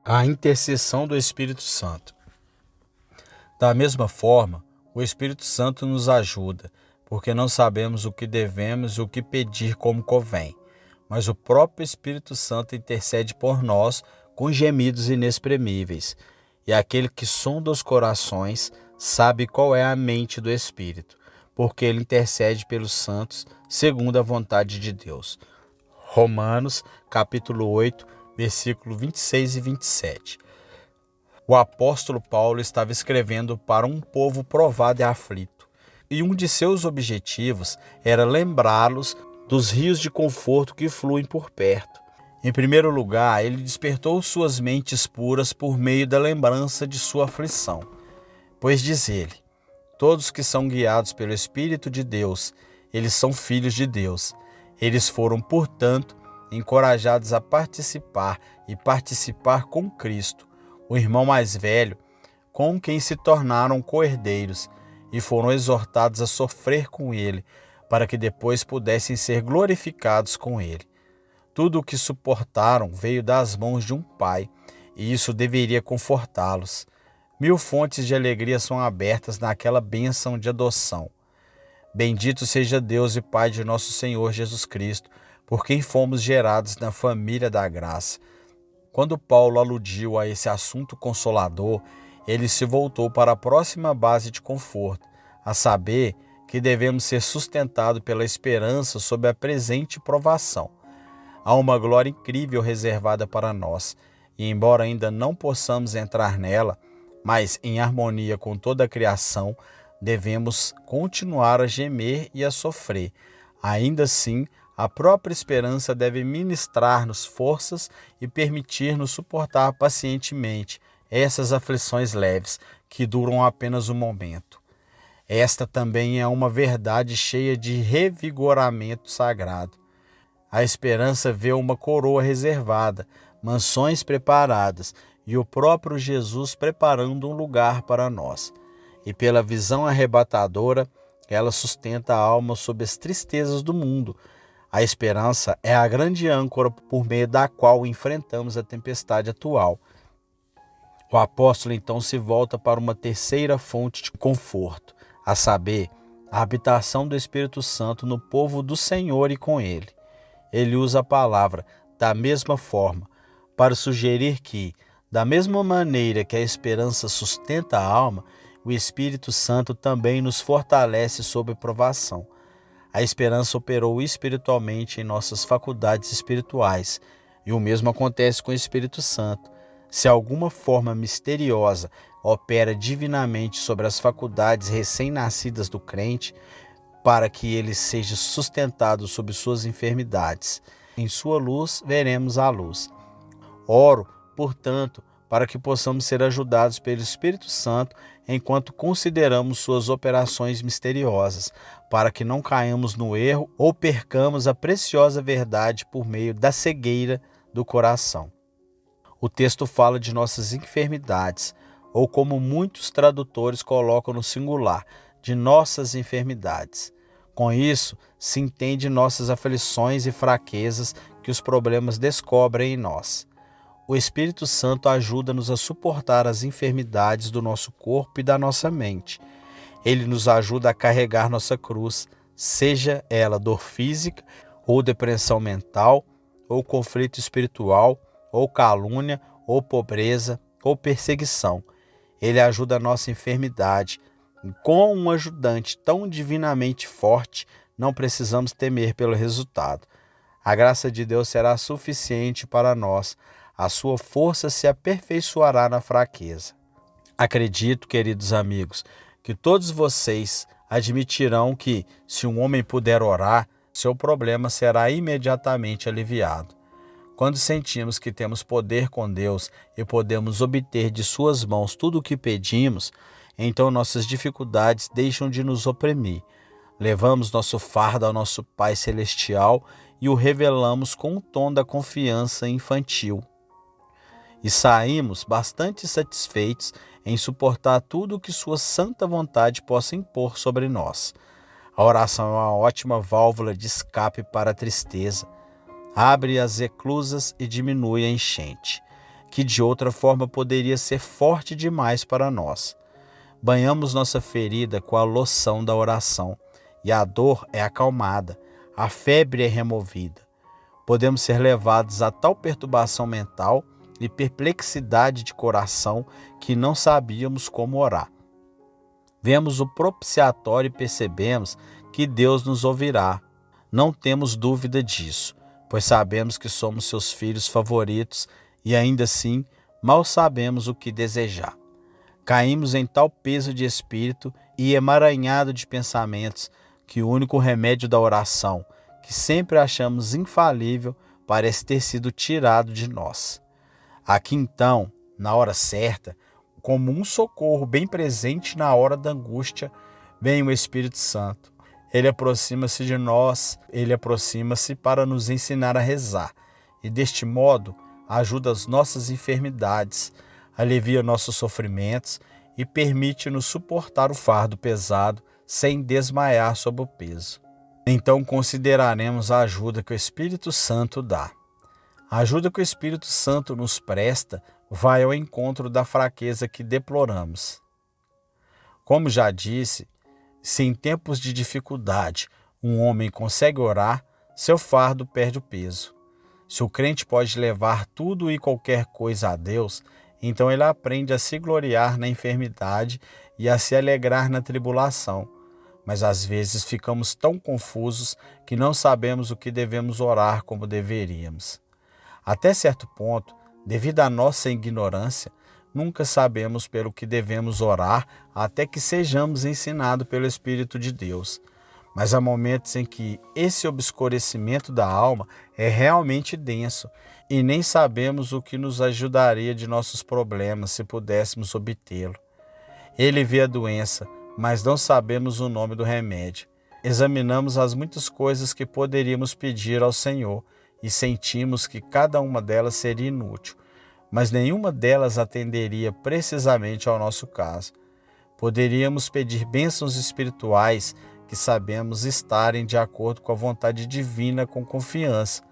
A intercessão do Espírito Santo. Da mesma forma, o Espírito Santo nos ajuda, porque não sabemos o que devemos e o que pedir como convém. Mas o próprio Espírito Santo intercede por nós com gemidos inexprimíveis. E aquele que sonda os corações sabe qual é a mente do Espírito, porque ele intercede pelos santos segundo a vontade de Deus. Romanos, capítulo 8, versículo 26 e 27. O apóstolo Paulo estava escrevendo para um povo provado e aflito, e um de seus objetivos era lembrá-los dos rios de conforto que fluem por perto. Em primeiro lugar, ele despertou suas mentes puras por meio da lembrança de sua aflição. Pois diz ele: todos que são guiados pelo Espírito de Deus, eles são filhos de Deus. Eles foram, portanto, encorajados a participar com Cristo, o irmão mais velho, com quem se tornaram co-herdeiros, e foram exortados a sofrer com ele, para que depois pudessem ser glorificados com ele. Tudo o que suportaram veio das mãos de um pai, e isso deveria confortá-los. 1000 fontes de alegria são abertas naquela bênção de adoção. Bendito seja Deus e Pai de nosso Senhor Jesus Cristo, por quem fomos gerados na família da graça. Quando Paulo aludiu a esse assunto consolador, ele se voltou para a próxima base de conforto, a saber que devemos ser sustentados pela esperança sob a presente provação. Há uma glória incrível reservada para nós, e embora ainda não possamos entrar nela, mas em harmonia com toda a criação, devemos continuar a gemer e a sofrer. Ainda assim, a própria esperança deve ministrar-nos forças e permitir-nos suportar pacientemente essas aflições leves, que duram apenas um momento. Esta também é uma verdade cheia de revigoramento sagrado. A esperança vê uma coroa reservada, mansões preparadas e o próprio Jesus preparando um lugar para nós. E pela visão arrebatadora, ela sustenta a alma sob as tristezas do mundo. A esperança é a grande âncora por meio da qual enfrentamos a tempestade atual. O apóstolo então se volta para uma terceira fonte de conforto, a saber, a habitação do Espírito Santo no povo do Senhor e com ele. Ele usa a palavra da mesma forma para sugerir que, da mesma maneira que a esperança sustenta a alma, o Espírito Santo também nos fortalece sob provação. A esperança operou espiritualmente em nossas faculdades espirituais, e o mesmo acontece com o Espírito Santo. Se alguma forma misteriosa opera divinamente sobre as faculdades recém-nascidas do crente, para que ele seja sustentado sob suas enfermidades, em sua luz veremos a luz. Oro, portanto, para que possamos ser ajudados pelo Espírito Santo enquanto consideramos suas operações misteriosas, para que não caiamos no erro ou percamos a preciosa verdade por meio da cegueira do coração. O texto fala de nossas enfermidades, ou como muitos tradutores colocam no singular, de nossas enfermidades. Com isso, se entende nossas aflições e fraquezas que os problemas descobrem em nós. O Espírito Santo ajuda-nos a suportar as enfermidades do nosso corpo e da nossa mente. Ele nos ajuda a carregar nossa cruz, seja ela dor física, ou depressão mental, ou conflito espiritual, ou calúnia, ou pobreza, ou perseguição. Ele ajuda a nossa enfermidade. E com um ajudante tão divinamente forte, não precisamos temer pelo resultado. A graça de Deus será suficiente para nós. A sua força se aperfeiçoará na fraqueza. Acredito, queridos amigos, que todos vocês admitirão que, se um homem puder orar, seu problema será imediatamente aliviado. Quando sentimos que temos poder com Deus e podemos obter de suas mãos tudo o que pedimos, então nossas dificuldades deixam de nos oprimir. Levamos nosso fardo ao nosso Pai Celestial e o revelamos com um tom da confiança infantil. E saímos bastante satisfeitos em suportar tudo o que sua santa vontade possa impor sobre nós. A oração é uma ótima válvula de escape para a tristeza. Abre as eclusas e diminui a enchente. que de outra forma poderia ser forte demais para nós. Banhamos nossa ferida com a loção da oração e a dor é acalmada, a febre é removida. Podemos ser levados a tal perturbação mental e perplexidade de coração que não sabíamos como orar. Vemos o propiciatório e percebemos que Deus nos ouvirá. Não temos dúvida disso, pois sabemos que somos seus filhos favoritos e ainda assim mal sabemos o que desejar. Caímos em tal peso de espírito e emaranhado de pensamentos que o único remédio da oração, que sempre achamos infalível, parece ter sido tirado de nós. Aqui então, na hora certa, como um socorro bem presente na hora da angústia, vem o Espírito Santo. Ele aproxima-se de nós, ele aproxima-se para nos ensinar a rezar e deste modo ajuda as nossas enfermidades, alivia nossos sofrimentos e permite-nos suportar o fardo pesado sem desmaiar sob o peso. Então consideraremos a ajuda que o Espírito Santo dá. A ajuda que o Espírito Santo nos presta vai ao encontro da fraqueza que deploramos. Como já disse, se em tempos de dificuldade um homem consegue orar, seu fardo perde o peso. Se o crente pode levar tudo e qualquer coisa a Deus, então ele aprende a se gloriar na enfermidade e a se alegrar na tribulação. Mas às vezes ficamos tão confusos que não sabemos o que devemos orar como deveríamos. Até certo ponto, devido à nossa ignorância, nunca sabemos pelo que devemos orar até que sejamos ensinados pelo Espírito de Deus. Mas há momentos em que esse obscurecimento da alma é realmente denso e nem sabemos o que nos ajudaria de nossos problemas se pudéssemos obtê-lo. Ele vê a doença, mas não sabemos o nome do remédio. Examinamos as muitas coisas que poderíamos pedir ao Senhor e sentimos que cada uma delas seria inútil, mas nenhuma delas atenderia precisamente ao nosso caso. Poderíamos pedir bênçãos espirituais que sabemos estarem de acordo com a vontade divina com confiança,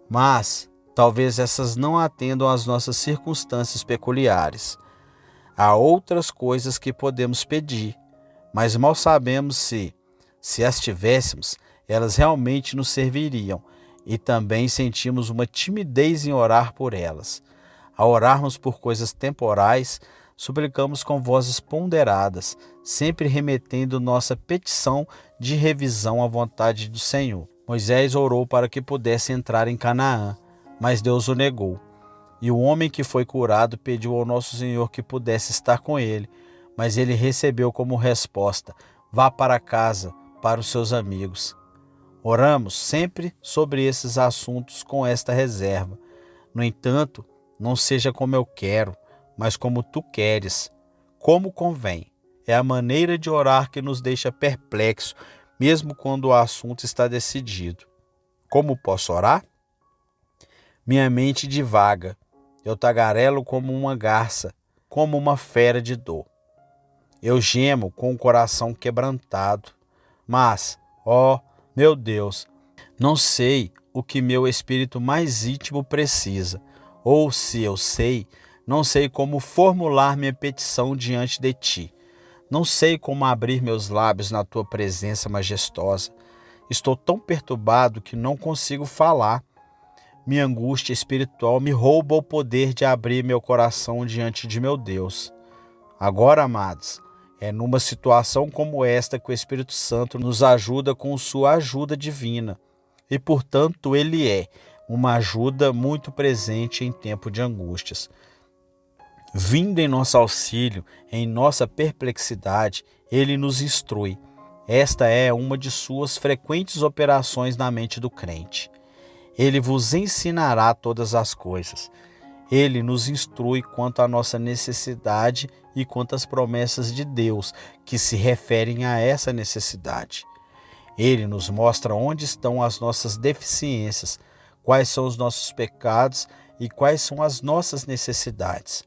mas talvez essas não atendam às nossas circunstâncias peculiares. Há outras coisas que podemos pedir, mas mal sabemos se as tivéssemos, elas realmente nos serviriam, e também sentimos uma timidez em orar por elas. Ao orarmos por coisas temporais, suplicamos com vozes ponderadas, sempre remetendo nossa petição de revisão à vontade do Senhor. Moisés orou para que pudesse entrar em Canaã, mas Deus o negou. E o homem que foi curado pediu ao nosso Senhor que pudesse estar com ele, mas ele recebeu como resposta: vá para casa, para os seus amigos. Oramos sempre sobre esses assuntos com esta reserva. No entanto, não seja como eu quero, mas como tu queres, como convém. É a maneira de orar que nos deixa perplexos, mesmo quando o assunto está decidido. Como posso orar? Minha mente divaga. Eu tagarelo como uma garça, como uma fera de dor. Eu gemo com o coração quebrantado. Mas, ó, meu Deus, não sei o que meu espírito mais íntimo precisa, ou se eu sei, não sei como formular minha petição diante de ti. Não sei como abrir meus lábios na tua presença majestosa. Estou tão perturbado que não consigo falar. Minha angústia espiritual me rouba o poder de abrir meu coração diante de meu Deus. Agora, amados, é numa situação como esta que o Espírito Santo nos ajuda com sua ajuda divina. E, portanto, ele é uma ajuda muito presente em tempo de angústias. Vindo em nosso auxílio, em nossa perplexidade, ele nos instrui. Esta é uma de suas frequentes operações na mente do crente. Ele vos ensinará todas as coisas. Ele nos instrui quanto à nossa necessidade e quanto às promessas de Deus que se referem a essa necessidade. Ele nos mostra onde estão as nossas deficiências, quais são os nossos pecados e quais são as nossas necessidades.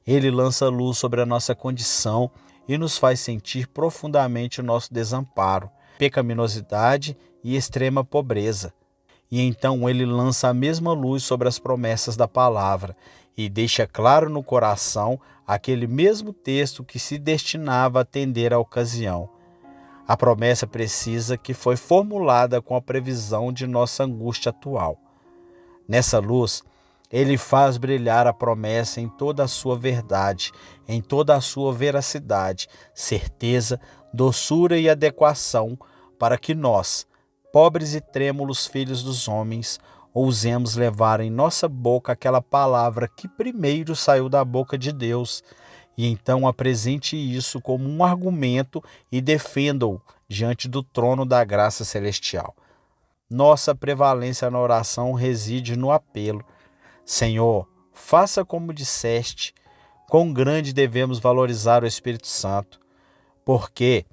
Ele lança luz sobre a nossa condição e nos faz sentir profundamente o nosso desamparo, pecaminosidade e extrema pobreza. E então ele lança a mesma luz sobre as promessas da palavra e deixa claro no coração aquele mesmo texto que se destinava a atender à ocasião. A promessa precisa que foi formulada com a previsão de nossa angústia atual. Nessa luz, ele faz brilhar a promessa em toda a sua verdade, em toda a sua veracidade, certeza, doçura e adequação, para que nós, pobres e trêmulos filhos dos homens, ousemos levar em nossa boca aquela palavra que primeiro saiu da boca de Deus, e então apresente isso como um argumento e defenda-o diante do trono da graça celestial. Nossa prevalência na oração reside no apelo: Senhor, faça como disseste. Quão grande devemos valorizar o Espírito Santo, porque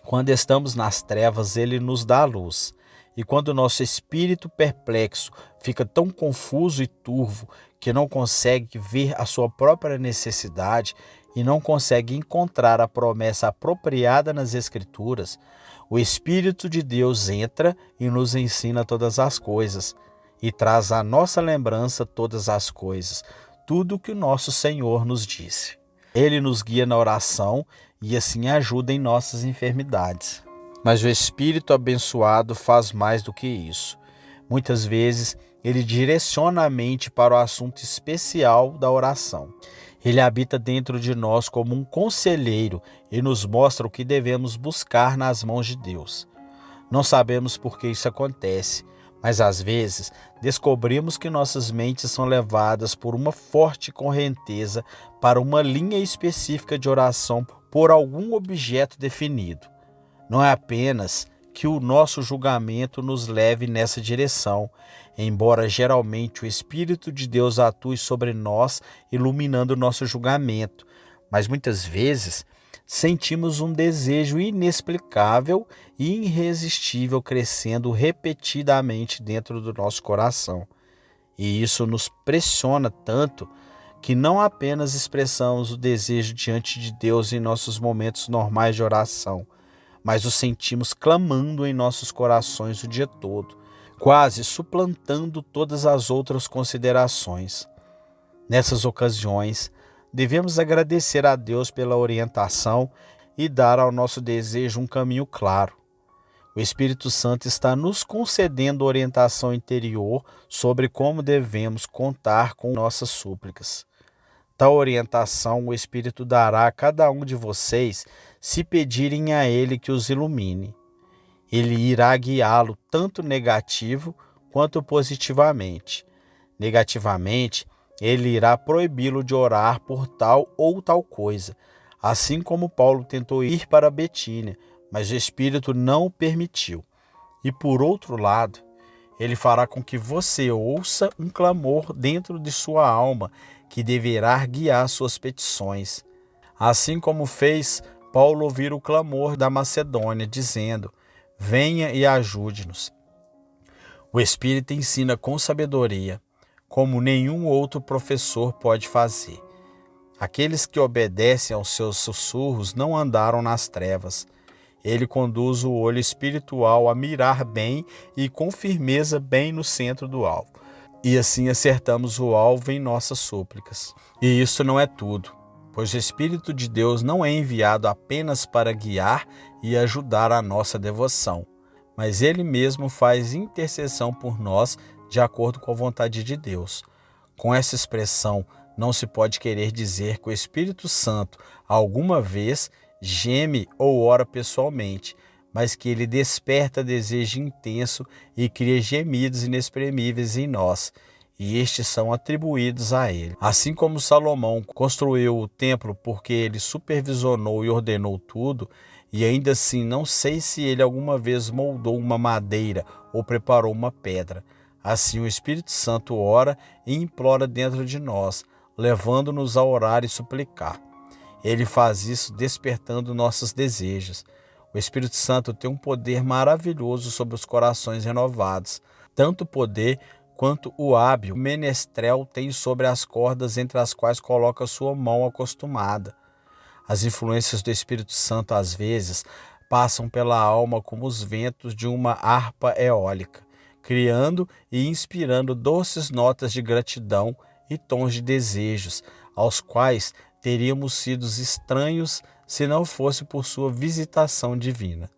quando estamos nas trevas, ele nos dá a luz. E quando o nosso espírito perplexo fica tão confuso e turvo que não consegue ver a sua própria necessidade e não consegue encontrar a promessa apropriada nas Escrituras, o Espírito de Deus entra e nos ensina todas as coisas e traz à nossa lembrança todas as coisas, tudo o que o nosso Senhor nos disse. Ele nos guia na oração e assim ajuda em nossas enfermidades. Mas o Espírito abençoado faz mais do que isso. Muitas vezes, ele direciona a mente para o assunto especial da oração. Ele habita dentro de nós como um conselheiro e nos mostra o que devemos buscar nas mãos de Deus. Não sabemos por que isso acontece, mas às vezes descobrimos que nossas mentes são levadas por uma forte correnteza para uma linha específica de oração por algum objeto definido. Não é apenas que o nosso julgamento nos leve nessa direção, embora geralmente o Espírito de Deus atue sobre nós, iluminando o nosso julgamento, mas muitas vezes sentimos um desejo inexplicável e irresistível crescendo repetidamente dentro do nosso coração. E isso nos pressiona tanto que não apenas expressamos o desejo diante de Deus em nossos momentos normais de oração, mas o sentimos clamando em nossos corações o dia todo, quase suplantando todas as outras considerações. Nessas ocasiões, devemos agradecer a Deus pela orientação e dar ao nosso desejo um caminho claro. O Espírito Santo está nos concedendo orientação interior sobre como devemos contar com nossas súplicas. Tal orientação o Espírito dará a cada um de vocês se pedirem a Ele que os ilumine. Ele irá guiá-lo tanto negativo quanto positivamente. Negativamente, ele irá proibi-lo de orar por tal ou tal coisa, assim como Paulo tentou ir para Betínia, mas o Espírito não o permitiu. E por outro lado, ele fará com que você ouça um clamor dentro de sua alma que deverá guiar suas petições. Assim como fez Paulo ouvir o clamor da Macedônia, dizendo: venha e ajude-nos. O Espírito ensina com sabedoria, como nenhum outro professor pode fazer. Aqueles que obedecem aos seus sussurros não andaram nas trevas. Ele conduz o olho espiritual a mirar bem e com firmeza bem no centro do alvo. E assim acertamos o alvo em nossas súplicas. E isso não é tudo, pois o Espírito de Deus não é enviado apenas para guiar e ajudar a nossa devoção, mas Ele mesmo faz intercessão por nós de acordo com a vontade de Deus. Com essa expressão, não se pode querer dizer que o Espírito Santo alguma vez geme ou ora pessoalmente, mas que ele desperta desejo intenso e cria gemidos inexprimíveis em nós, e estes são atribuídos a ele. Assim como Salomão construiu o templo porque ele supervisionou e ordenou tudo, e ainda assim não sei se ele alguma vez moldou uma madeira ou preparou uma pedra. Assim o Espírito Santo ora e implora dentro de nós, levando-nos a orar e suplicar. Ele faz isso despertando nossos desejos. O Espírito Santo tem um poder maravilhoso sobre os corações renovados, tanto poder quanto o hábil menestrel tem sobre as cordas entre as quais coloca sua mão acostumada. As influências do Espírito Santo, às vezes, passam pela alma como os ventos de uma harpa eólica, criando e inspirando doces notas de gratidão e tons de desejos, aos quais teríamos sido estranhos se não fosse por sua visitação divina.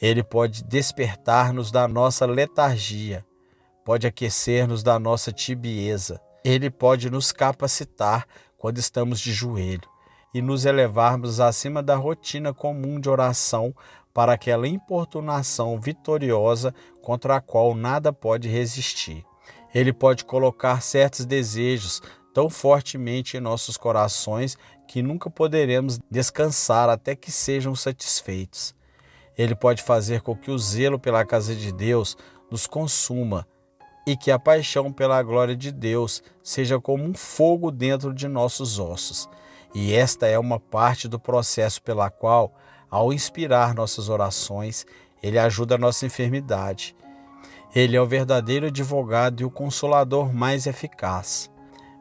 Ele pode despertar-nos da nossa letargia, pode aquecer-nos da nossa tibieza. Ele pode nos capacitar quando estamos de joelho e nos elevarmos acima da rotina comum de oração para aquela importunação vitoriosa contra a qual nada pode resistir. Ele pode colocar certos desejos tão fortemente em nossos corações que nunca poderemos descansar até que sejam satisfeitos. Ele pode fazer com que o zelo pela casa de Deus nos consuma e que a paixão pela glória de Deus seja como um fogo dentro de nossos ossos. E esta é uma parte do processo pela qual, ao inspirar nossas orações, Ele ajuda a nossa enfermidade. Ele é o verdadeiro advogado e o consolador mais eficaz.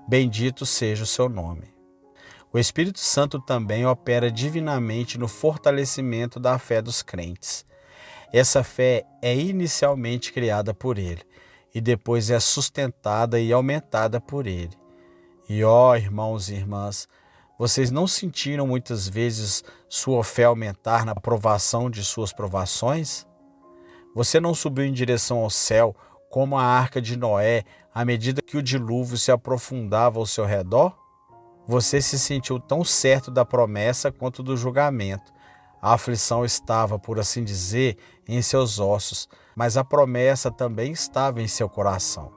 Bendito seja o seu nome. O Espírito Santo também opera divinamente no fortalecimento da fé dos crentes. Essa fé é inicialmente criada por Ele e depois é sustentada e aumentada por Ele. E irmãos e irmãs, vocês não sentiram muitas vezes sua fé aumentar na provação de suas provações? Você não subiu em direção ao céu como a arca de Noé à medida que o dilúvio se aprofundava ao seu redor? Você se sentiu tão certo da promessa quanto do julgamento. A aflição estava, por assim dizer, em seus ossos, mas a promessa também estava em seu coração.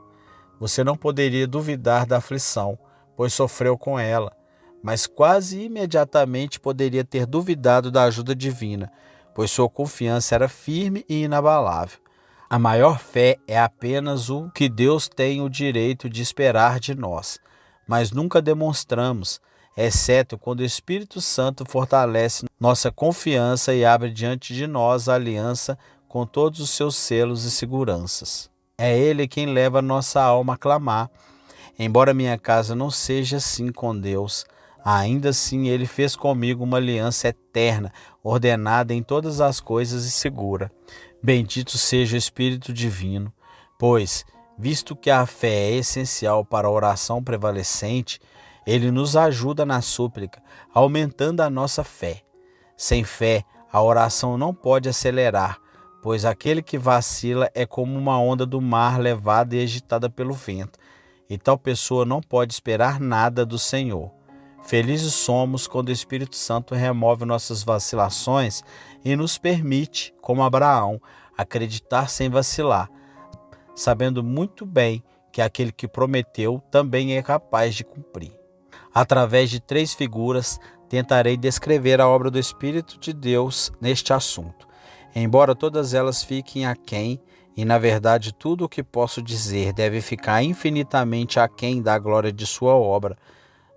Você não poderia duvidar da aflição, pois sofreu com ela, mas quase imediatamente poderia ter duvidado da ajuda divina, pois sua confiança era firme e inabalável. A maior fé é apenas o que Deus tem o direito de esperar de nós, mas nunca demonstramos, exceto quando o Espírito Santo fortalece nossa confiança e abre diante de nós a aliança com todos os seus selos e seguranças. É Ele quem leva nossa alma a clamar. Embora minha casa não seja assim com Deus, ainda assim Ele fez comigo uma aliança eterna, ordenada em todas as coisas e segura. Bendito seja o Espírito Divino, pois, visto que a fé é essencial para a oração prevalecente, Ele nos ajuda na súplica, aumentando a nossa fé. Sem fé, a oração não pode acelerar, pois aquele que vacila é como uma onda do mar levada e agitada pelo vento, e tal pessoa não pode esperar nada do Senhor. Felizes somos quando o Espírito Santo remove nossas vacilações e nos permite, como Abraão, acreditar sem vacilar, sabendo muito bem que aquele que prometeu também é capaz de cumprir. Através de 3 figuras, tentarei descrever a obra do Espírito de Deus neste assunto. Embora todas elas fiquem aquém, e na verdade tudo o que posso dizer deve ficar infinitamente aquém da glória de sua obra,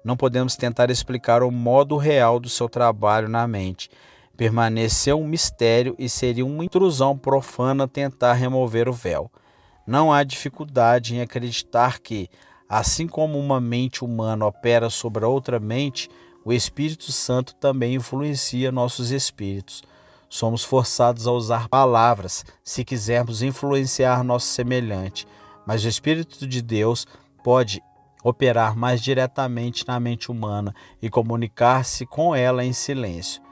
não podemos tentar explicar o modo real do seu trabalho na mente. Permaneceu um mistério e seria uma intrusão profana tentar remover o véu. Não há dificuldade em acreditar que, assim como uma mente humana opera sobre a outra mente, o Espírito Santo também influencia nossos espíritos. Somos forçados a usar palavras se quisermos influenciar nosso semelhante, mas o Espírito de Deus pode operar mais diretamente na mente humana e comunicar-se com ela em silêncio.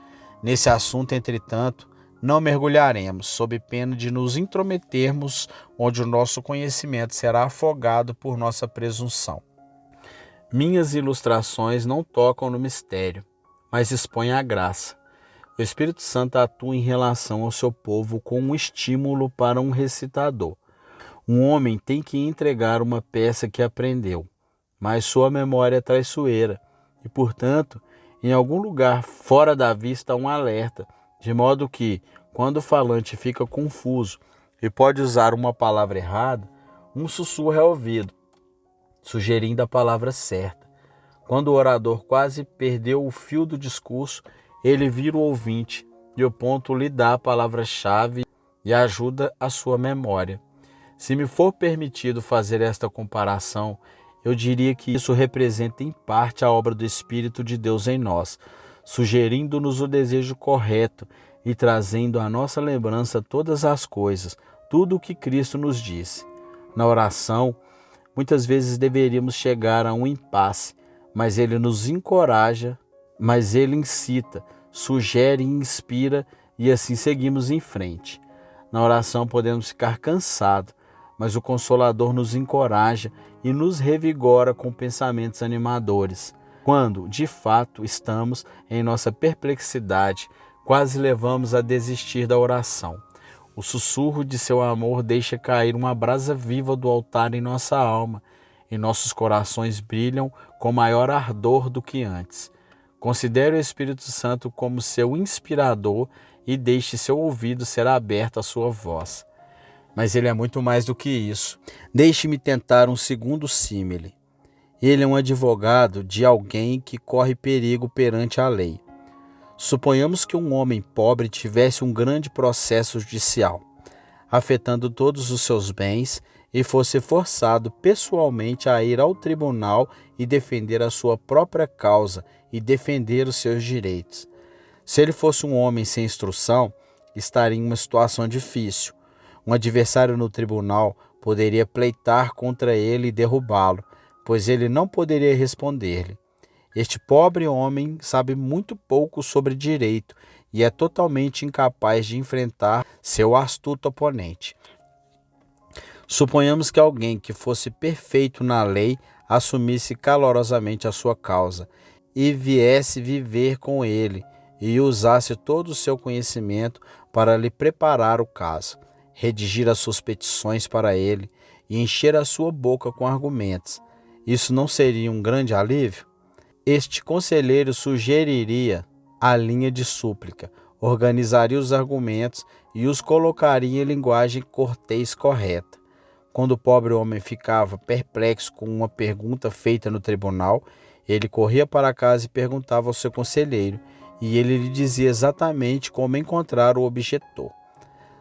Nesse assunto, entretanto, não mergulharemos, sob pena de nos intrometermos onde o nosso conhecimento será afogado por nossa presunção. Minhas ilustrações não tocam no mistério, mas expõem a graça. O Espírito Santo atua em relação ao seu povo com um estímulo para um recitador. Um homem tem que entregar uma peça que aprendeu, mas sua memória é traiçoeira e, portanto, em algum lugar fora da vista há um alerta, de modo que, quando o falante fica confuso e pode usar uma palavra errada, um sussurro é ouvido, sugerindo a palavra certa. Quando o orador quase perdeu o fio do discurso, ele vira o ouvinte e o ponto lhe dá a palavra-chave e ajuda a sua memória. Se me for permitido fazer esta comparação, eu diria que isso representa em parte a obra do Espírito de Deus em nós, sugerindo-nos o desejo correto e trazendo à nossa lembrança todas as coisas, tudo o que Cristo nos disse. Na oração, Muitas vezes deveríamos chegar a um impasse, mas ele nos encoraja, mas ele incita, sugere e inspira e assim seguimos em frente. Na oração podemos ficar cansados, mas o Consolador nos encoraja e nos revigora com pensamentos animadores. Quando, de fato, estamos em nossa perplexidade, quase levamos a desistir da oração. O sussurro de seu amor deixa cair uma brasa viva do altar em nossa alma, e nossos corações brilham com maior ardor do que antes. Considere o Espírito Santo como seu inspirador e deixe seu ouvido ser aberto à sua voz. Mas ele é muito mais do que isso. Deixe-me tentar um segundo símile. Ele é um advogado de alguém que corre perigo perante a lei. Suponhamos que um homem pobre tivesse um grande processo judicial, afetando todos os seus bens, e fosse forçado pessoalmente a ir ao tribunal e defender a sua própria causa e defender os seus direitos. Se ele fosse um homem sem instrução, estaria em uma situação difícil. Um adversário no tribunal poderia pleitar contra ele e derrubá-lo, pois ele não poderia responder-lhe. Este pobre homem sabe muito pouco sobre direito e é totalmente incapaz de enfrentar seu astuto oponente. Suponhamos que alguém que fosse perfeito na lei assumisse calorosamente a sua causa e viesse viver com ele e usasse todo o seu conhecimento para lhe preparar o caso, redigir as suas petições para ele e encher a sua boca com argumentos. Isso não seria um grande alívio? Este conselheiro sugeriria a linha de súplica, organizaria os argumentos e os colocaria em linguagem cortês correta. Quando o pobre homem ficava perplexo com uma pergunta feita no tribunal, ele corria para casa e perguntava ao seu conselheiro, e ele lhe dizia exatamente como encontrar o objetor.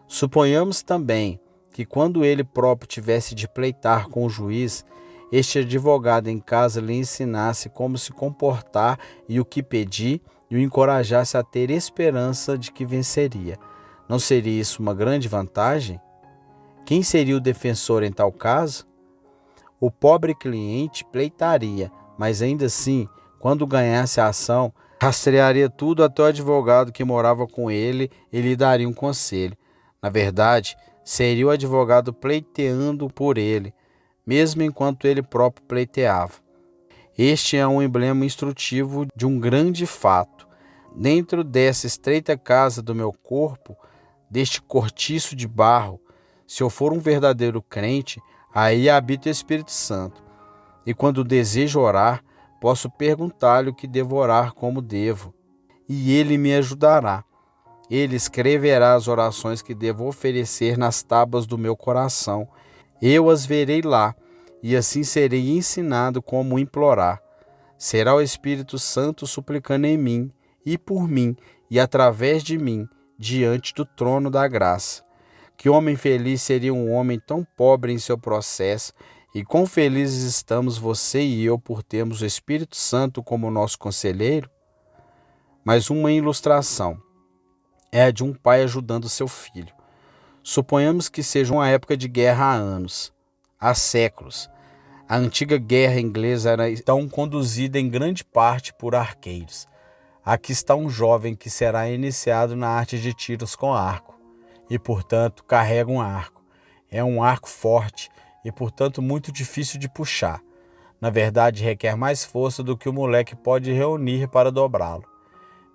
Suponhamos também que quando ele próprio tivesse de pleitar com o juiz, este advogado em casa lhe ensinasse como se comportar e o que pedir, e o encorajasse a ter esperança de que venceria. Não seria isso uma grande vantagem? Quem seria o defensor em tal caso? O pobre cliente pleitaria, mas ainda assim, quando ganhasse a ação, rastrearia tudo até o advogado que morava com ele e lhe daria um conselho. Na verdade, seria o advogado pleiteando por ele, mesmo enquanto ele próprio pleiteava. Este é um emblema instrutivo de um grande fato. Dentro dessa estreita casa do meu corpo, deste cortiço de barro, se eu for um verdadeiro crente, aí habita o Espírito Santo. E quando desejo orar, posso perguntar-lhe o que devo orar como devo, e ele me ajudará. Ele escreverá as orações que devo oferecer nas tábuas do meu coração. Eu as verei lá, e assim serei ensinado como implorar. Será o Espírito Santo suplicando em mim, e por mim, e através de mim, diante do trono da graça. Que homem feliz seria um homem tão pobre em seu processo, e quão felizes estamos você e eu por termos o Espírito Santo como nosso conselheiro? Mas uma ilustração é a de um pai ajudando seu filho. Suponhamos que seja uma época de guerra há anos, há séculos. A antiga guerra inglesa era então conduzida em grande parte por arqueiros. Aqui está um jovem que será iniciado na arte de tiros com arco, e portanto carrega um arco. É um arco forte e portanto muito difícil de puxar. Na verdade, requer mais força do que o moleque pode reunir para dobrá-lo.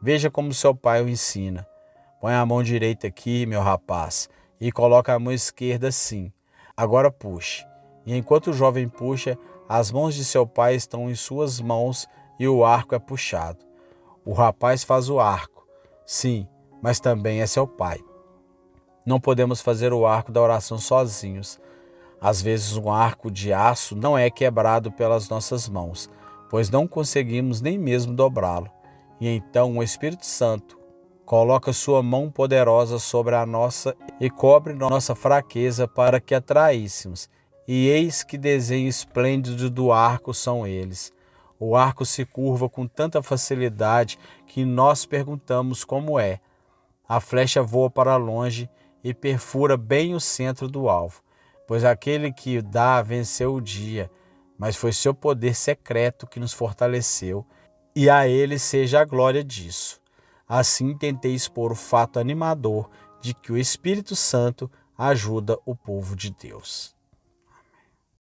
Veja como seu pai o ensina. Põe a mão direita aqui, meu rapaz, e coloca a mão esquerda assim. Agora puxe. E enquanto o jovem puxa, as mãos de seu pai estão em suas mãos e o arco é puxado. O rapaz faz o arco, sim, mas também é seu pai. Não podemos fazer o arco da oração sozinhos. Às vezes um arco de aço não é quebrado pelas nossas mãos, pois não conseguimos nem mesmo dobrá-lo. E então o Espírito Santo coloca sua mão poderosa sobre a nossa e cobre nossa fraqueza para que atraíssemos. E eis que desenho esplêndido do arco são eles. O arco se curva com tanta facilidade que nós perguntamos como é. A flecha voa para longe e perfura bem o centro do alvo. pois aquele que dá venceu o dia, mas foi seu poder secreto que nos fortaleceu, e a ele seja a glória disso. Assim tentei expor o fato animador de que o Espírito Santo ajuda o povo de Deus.